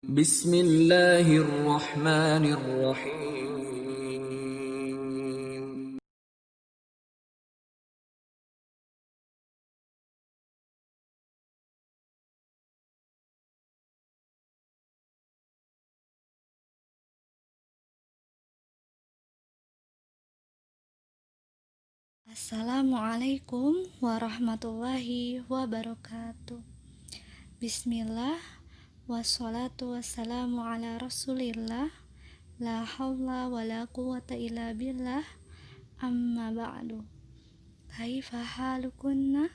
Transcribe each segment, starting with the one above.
Bismillahirrahmanirrahim. Assalamualaikum warahmatullahi wabarakatuh. Bismillah, wassalatu wassalamu ala rasulillah, la hawla wa la quwata illa billah, amma ba'du. Kaifa halukunna?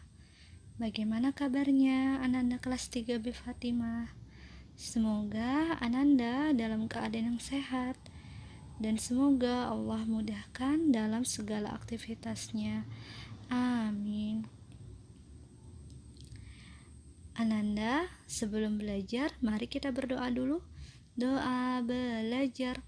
Bagaimana kabarnya Ananda kelas 3B Fatimah? Semoga Ananda dalam keadaan yang sehat, dan semoga Allah mudahkan dalam segala aktivitasnya. Amin. Ananda, sebelum belajar, mari kita berdoa dulu. Doa belajar.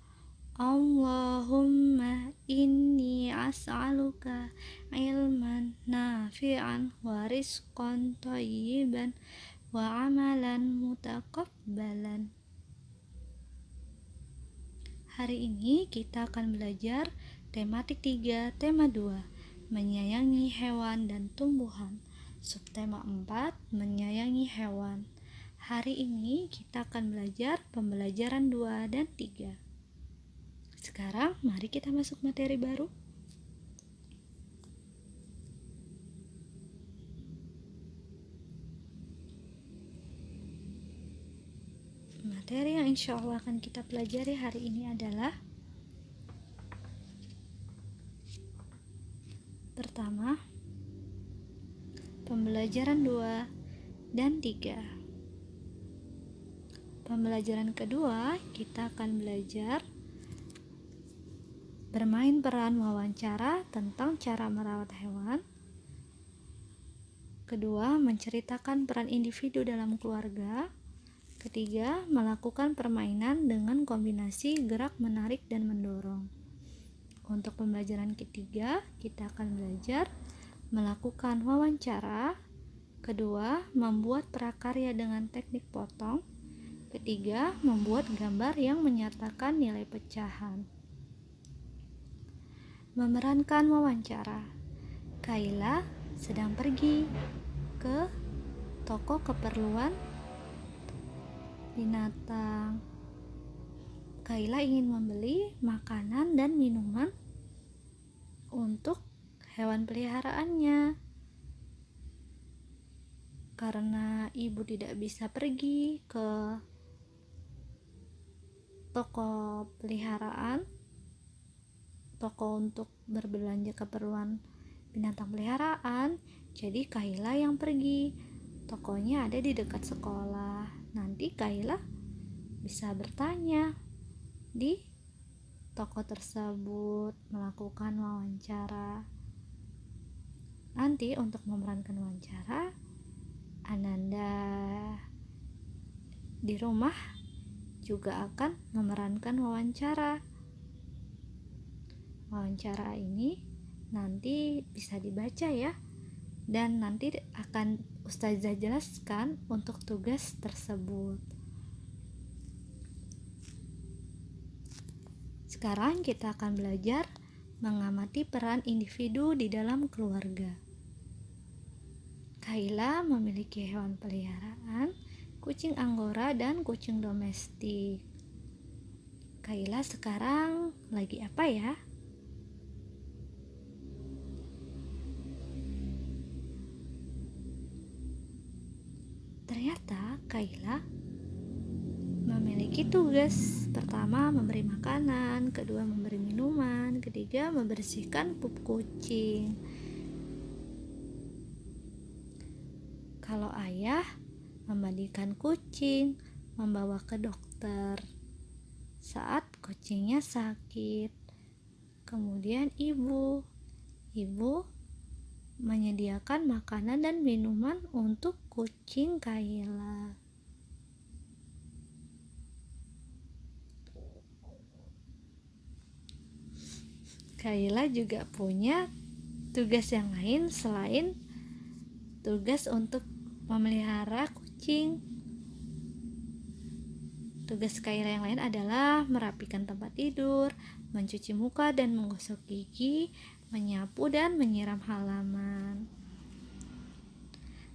Allahumma inni as'aluka ilman nafi'an wa rizqan thayyiban wa amalan mutaqabbalan. Hari ini kita akan belajar tematik 3, tema 2, menyayangi hewan dan tumbuhan. Subtema 4, menyayangi hewan. Hari ini kita akan belajar pembelajaran 2 dan 3. Sekarang mari kita masuk materi baru. Materi yang insya Allah akan kita pelajari hari ini adalah pertama, pembelajaran 2 dan 3. Pembelajaran kedua, kita akan belajar bermain peran wawancara tentang cara merawat hewan. Kedua, menceritakan peran individu dalam keluarga. Ketiga, melakukan permainan dengan kombinasi gerak, menarik, dan mendorong. Untuk pembelajaran ketiga, kita akan belajar melakukan wawancara. Kedua, membuat prakarya dengan teknik potong. Ketiga, membuat gambar yang menyatakan nilai pecahan. Memerankan wawancara. Kayla sedang pergi ke toko keperluan binatang. Kayla ingin membeli makanan dan minuman untuk hewan peliharaannya. Karena ibu tidak bisa pergi ke toko peliharaan, toko untuk berbelanja keperluan binatang peliharaan, jadi Kayla yang pergi. Tokonya ada di dekat sekolah. Nanti Kayla bisa bertanya di toko tersebut, melakukan wawancara. Nanti untuk memerankan wawancara, Ananda di rumah juga akan memerankan wawancara. Wawancara ini nanti bisa dibaca ya, dan nanti akan Ustazah jelaskan untuk tugas tersebut. Sekarang kita akan belajar mengamati peran individu di dalam keluarga. Kayla memiliki hewan peliharaan, kucing Anggora dan kucing domestik. Kayla sekarang lagi apa ya? Ternyata Kayla memiliki tugas. Pertama, memberi makanan. Kedua, memberi minuman. Ketiga, membersihkan pup kucing. Kalau ayah, memandikan kucing, membawa ke dokter saat kucingnya sakit. Kemudian ibu menyediakan makanan dan minuman untuk kucing Kayla. Kayla juga punya tugas yang lain selain tugas untuk memelihara kucing. Tugas Kaila yang lain adalah merapikan tempat tidur, mencuci muka dan menggosok gigi, menyapu dan menyiram halaman.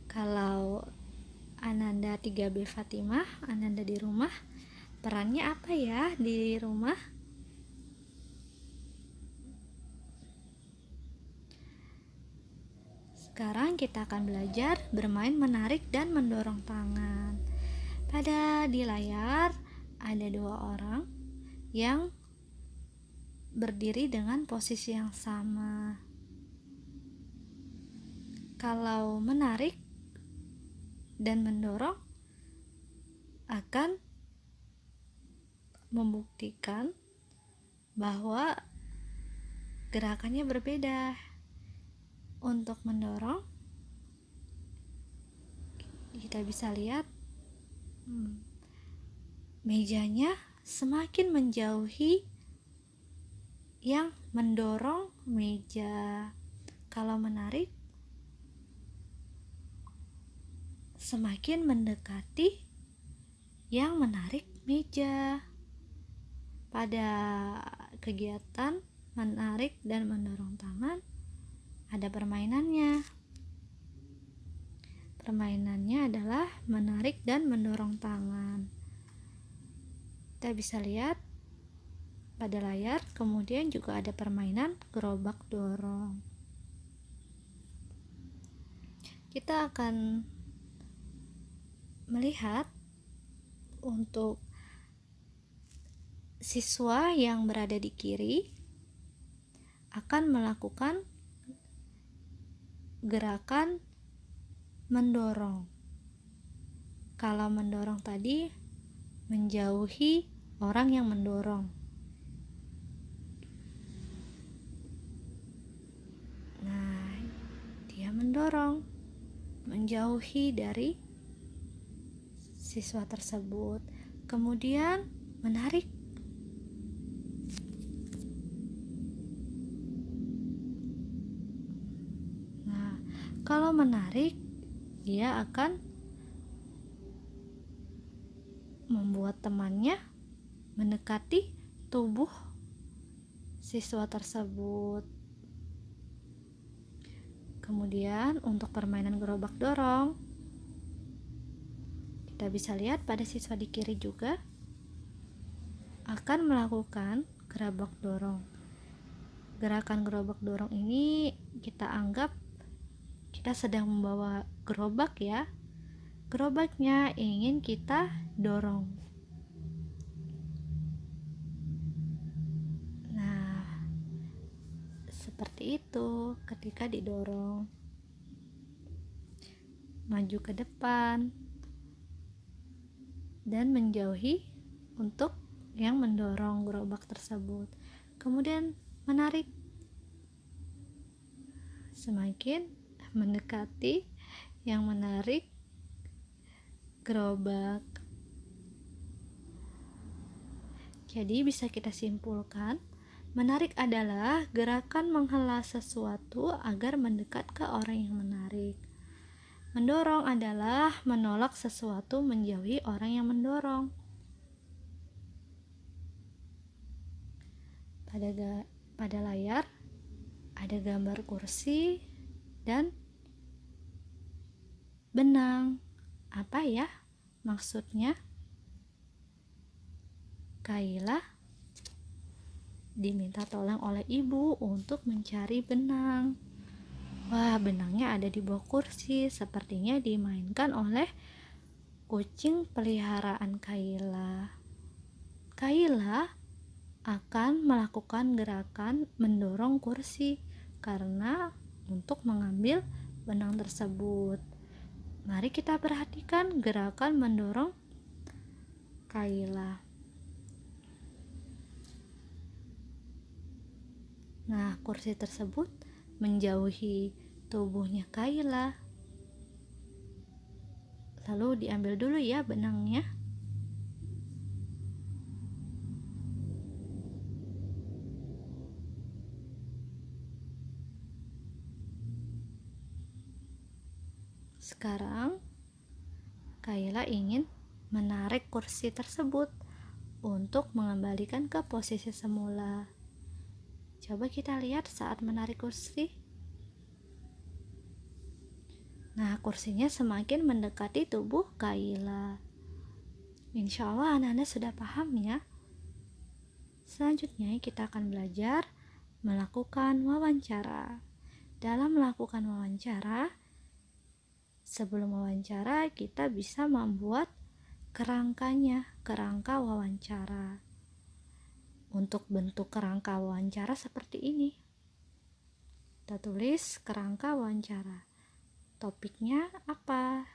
Kalau Ananda 3B Fatimah, Ananda di rumah, perannya apa ya di rumah? Sekarang kita akan belajar bermain menarik dan mendorong tangan. Di layar ada 2 orang yang berdiri dengan posisi yang sama. Kalau menarik dan mendorong akan membuktikan bahwa gerakannya berbeda. Untuk mendorong, kita bisa lihat mejanya semakin menjauhi yang mendorong meja. Kalau menarik, semakin mendekati yang menarik meja. Pada kegiatan menarik dan mendorong tangan, ada permainannya. Permainannya adalah menarik dan mendorong tangan. Kita bisa lihat pada layar, kemudian juga ada permainan gerobak dorong. Kita akan melihat untuk siswa yang berada di kiri akan melakukan gerakan mendorong. Kalau mendorong tadi menjauhi orang yang mendorong. Nah, dia mendorong, menjauhi dari siswa tersebut. Kemudian menarik. Kalau menarik, dia akan membuat temannya mendekati tubuh siswa tersebut. Kemudian untuk permainan gerobak dorong, kita bisa lihat pada siswa di kiri juga akan melakukan gerobak dorong. Gerakan gerobak dorong ini kita anggap kita sedang membawa gerobak ya. Gerobaknya ingin kita dorong. Nah, seperti itu ketika didorong. Maju ke depan dan menjauhi untuk yang mendorong gerobak tersebut. Kemudian menarik. Semakin mendekati yang menarik gerobak. Jadi bisa kita simpulkan, menarik adalah gerakan menghela sesuatu agar mendekat ke orang yang menarik. Mendorong adalah menolak sesuatu menjauhi orang yang mendorong. Pada layar ada gambar kursi dan benang. Apa ya maksudnya? Kaila diminta tolong oleh ibu untuk mencari benang. Wah, benangnya ada di bawah kursi. Sepertinya dimainkan oleh kucing peliharaan Kaila. Kaila akan melakukan gerakan mendorong kursi karena untuk mengambil benang tersebut. Mari kita perhatikan gerakan mendorong Kaila. Nah, kursi tersebut menjauhi tubuhnya Kaila. Lalu diambil dulu ya benangnya. Sekarang Kaila ingin menarik kursi tersebut. untuk mengembalikan ke posisi semula. Coba kita lihat saat menarik kursi. Nah, kursinya semakin mendekati tubuh Kaila. Insya Allah anak-anak sudah paham ya. Selanjutnya kita akan belajar melakukan wawancara. Dalam melakukan wawancara, sebelum wawancara kita bisa membuat kerangkanya, kerangka wawancara. Untuk bentuk kerangka wawancara seperti ini. Kita tulis kerangka wawancara. Topiknya apa?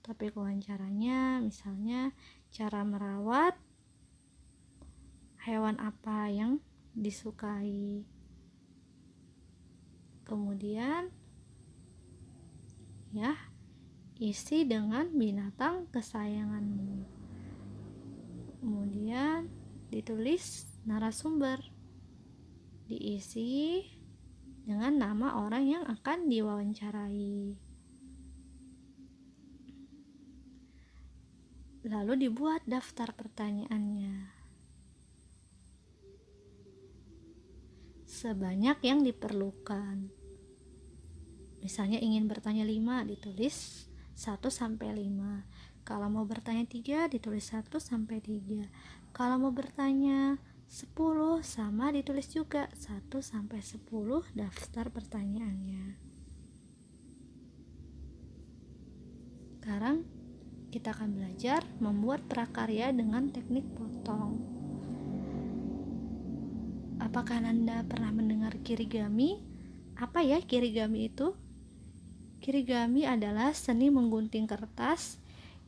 Topik wawancaranya misalnya cara merawat hewan apa yang disukai. Kemudian ya, isi dengan binatang kesayanganmu. Kemudian ditulis narasumber. Diisi dengan nama orang yang akan diwawancarai. Lalu dibuat daftar pertanyaannya. Sebanyak yang diperlukan. Misalnya ingin bertanya 5, ditulis 1 sampai 5. Kalau mau bertanya 3, ditulis 1 sampai 3. Kalau mau bertanya 10, sama ditulis juga 1 sampai 10 daftar pertanyaannya. Sekarang kita akan belajar membuat prakarya dengan teknik potong. Apakah Anda pernah mendengar kirigami? Apa ya kirigami itu? Kirigami adalah seni menggunting kertas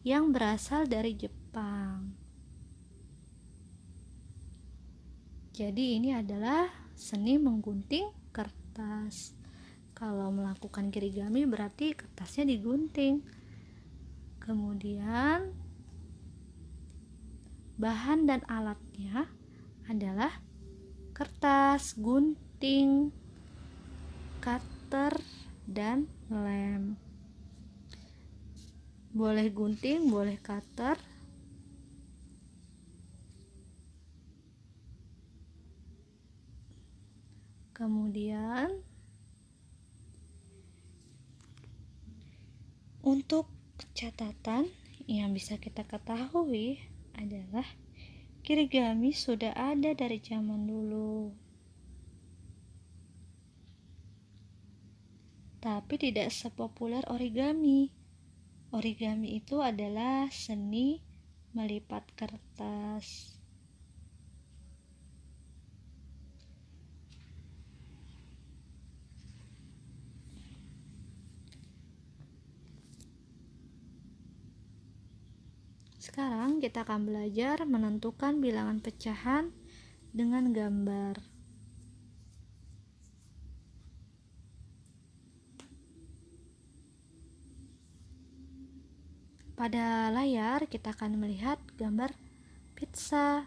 yang berasal dari Jepang. Jadi ini adalah seni menggunting kertas. Kalau melakukan kirigami berarti kertasnya digunting. Kemudian bahan dan alatnya adalah kertas, gunting, cutter, dan lem. Boleh gunting, boleh cutter. Kemudian untuk catatan yang bisa kita ketahui adalah kirigami sudah ada dari zaman dulu, tapi tidak sepopuler origami. Origami itu adalah seni melipat kertas. Sekarang kita akan belajar menentukan bilangan pecahan dengan gambar. Pada layar kita akan melihat gambar pizza.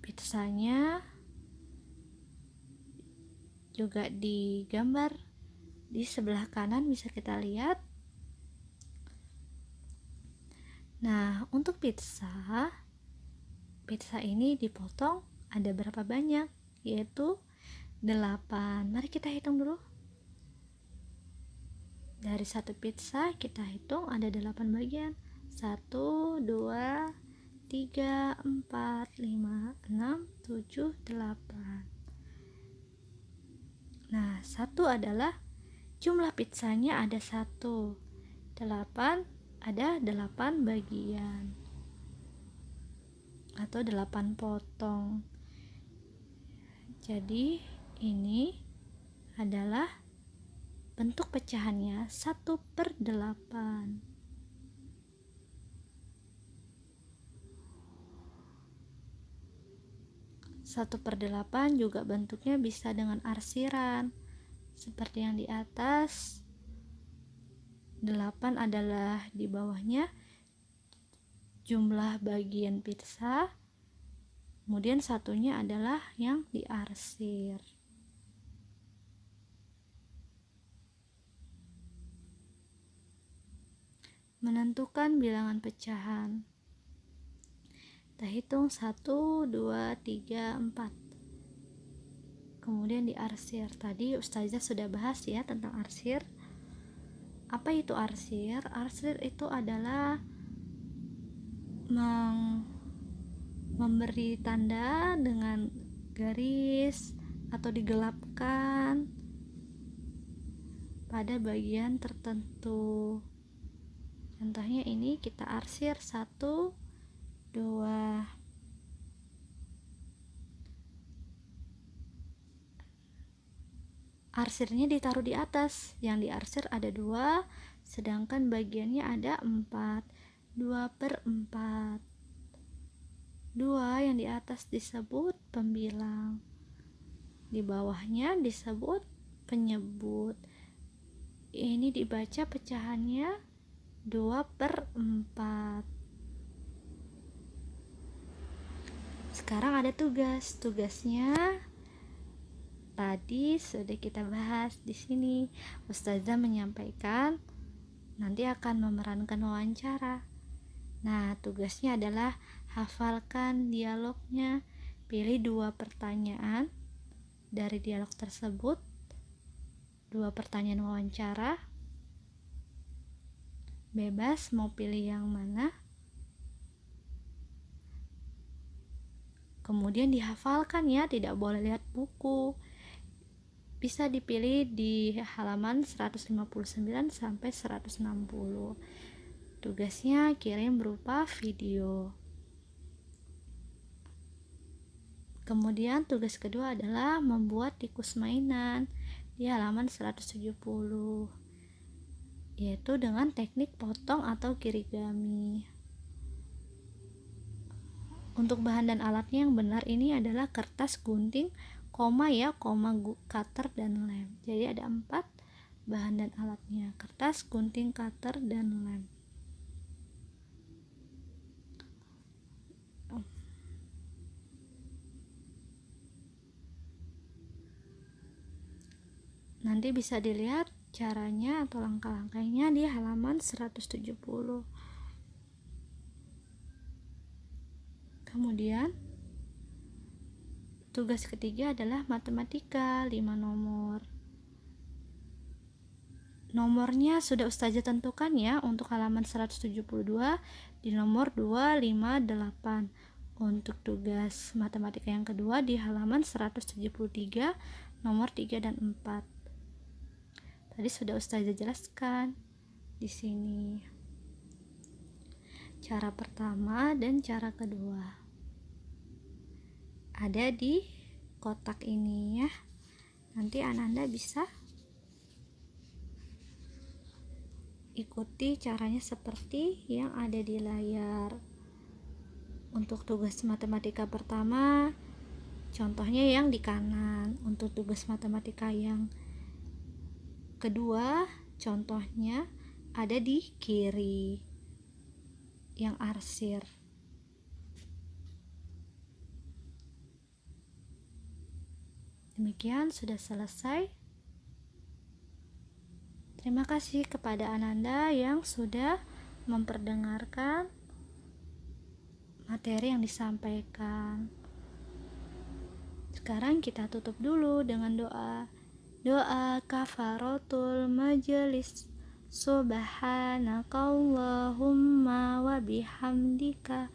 Pizzanya juga digambar di sebelah kanan, bisa kita lihat. Nah, untuk pizza ini dipotong ada berapa banyak? Yaitu 8. Mari kita hitung dulu. Dari satu pizza kita hitung ada 8 bagian. 1, 2, 3, 4, 5, 6, 7, 8. Nah, 1 adalah jumlah pizzanya ada 1. 8 ada 8 bagian atau 8 potong. Jadi ini adalah bentuk pecahannya 1/8. Satu per 8 juga bentuknya bisa dengan arsiran seperti yang di atas. 8 adalah di bawahnya jumlah bagian pizza, kemudian satunya adalah yang diarsir. Menentukan bilangan pecahan. Kita hitung 1, 2, 3, 4. Kemudian diarsir. Tadi Ustazah sudah bahas ya tentang arsir. Apa itu arsir? Arsir itu adalah memberi tanda dengan garis atau digelapkan pada bagian tertentu. Contohnya ini kita arsir 1, 2. Arsirnya ditaruh di atas, yang diarsir ada 2, sedangkan bagiannya ada 4, 2/4. 2 yang di atas disebut pembilang, di bawahnya disebut penyebut. Ini dibaca pecahannya 2/4. Sekarang ada tugasnya tadi sudah kita bahas di sini. Ustazah menyampaikan nanti akan memerankan wawancara. Nah, tugasnya adalah hafalkan dialognya. Pilih 2 pertanyaan dari dialog tersebut, 2 pertanyaan wawancara. Bebas mau pilih yang mana. Kemudian dihafalkan ya, tidak boleh lihat buku. Bisa dipilih di halaman 159 sampai 160. Tugasnya kirim berupa video. Kemudian tugas kedua adalah membuat tikus mainan di halaman 170, yaitu dengan teknik potong atau kirigami. Untuk bahan dan alatnya yang benar ini adalah kertas, gunting, koma, cutter, dan lem. Jadi ada 4 bahan dan alatnya: kertas, gunting, cutter, dan lem. Nanti bisa dilihat caranya atau langkah-langkahnya di halaman 170. Kemudian tugas ketiga adalah matematika 5 nomor. Nomornya sudah Ustazah tentukan ya, untuk halaman 172 di nomor 258. Untuk tugas matematika yang kedua di halaman 173 nomor 3 dan 4. Tadi sudah Ustazah jelaskan di sini cara pertama dan cara kedua. Ada di kotak ini ya. Nanti Ananda bisa ikuti caranya seperti yang ada di layar. Untuk tugas matematika pertama, contohnya yang di kanan. Untuk tugas matematika yang kedua, contohnya ada di kiri, yang arsir. Demikian sudah selesai. Terima kasih kepada Ananda yang sudah memperdengarkan materi yang disampaikan. Sekarang kita tutup dulu dengan doa. Doa kafaratul majelis. Subhanakallahumma wa bihamdika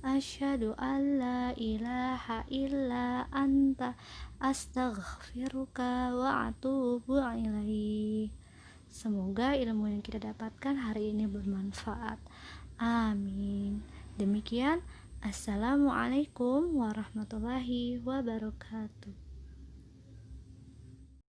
asyhadu an la ilaha illa anta astaghfiruka wa atubu ilaik. Semoga ilmu yang kita dapatkan hari ini bermanfaat. Amin. Demikian, assalamualaikum warahmatullahi wabarakatuh.